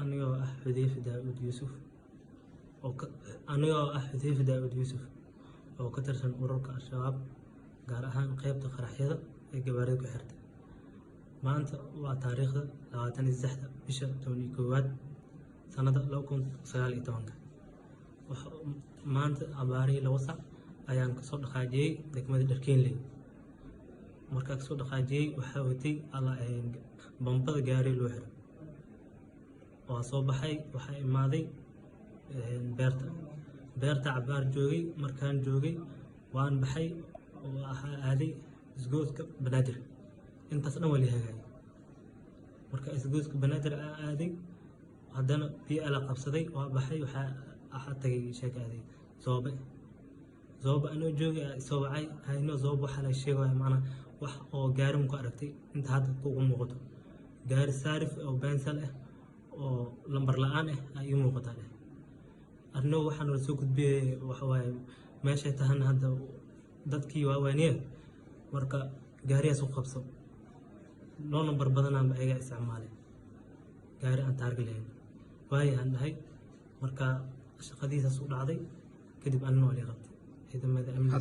anigoo ah Xudayfa Daawud Yuusuf anigoo ah Xudayfa Daawud Yuusuf oo ka tirsan ururka Al-Shabaab gaar ahaan qaybta qaraxyada ee gawaarida ku xirta. Maanta waa taariikhda 23 bisha 11aad sanada 2019. Maanta abaarihii 2 sac ayaan kasoo dhaqaajiyey degmada Dharkeenley. Markaa kasoo dhaqaajiyey waxaa watay bambada gaari loo xiray. Waa soo baxay waxaa imaaday beerta cabaar joogay. Markaan joogay waan baxay waxaa aaday isgoyska Banaadir. intaas dhan waa la hagaayay. Marka isgoyska Banaadir aaday haddana biyo la qabsaday waa baxay waxaa tagay sheekadii Zoobe anoo joogay soo wacay hayno Zoobe waxaa la sheegay macna wax oo gaari ku aragtay inta hadda kugu muuqato gaari saarif oo bensal ah oo lambar la'aan ah ay muuqataa arno waxaan la soo gudbiyay waxa waaye meesha tahan hadda dadkii waaweyneen marka gaariyaas u qabso loo nambar badan aan ayaga isticmaalay gaari aan taarga lahayn waayahan dhahay marka shaqadiisa soo dhacday kadib anna waa la qabtay ciidamada amniga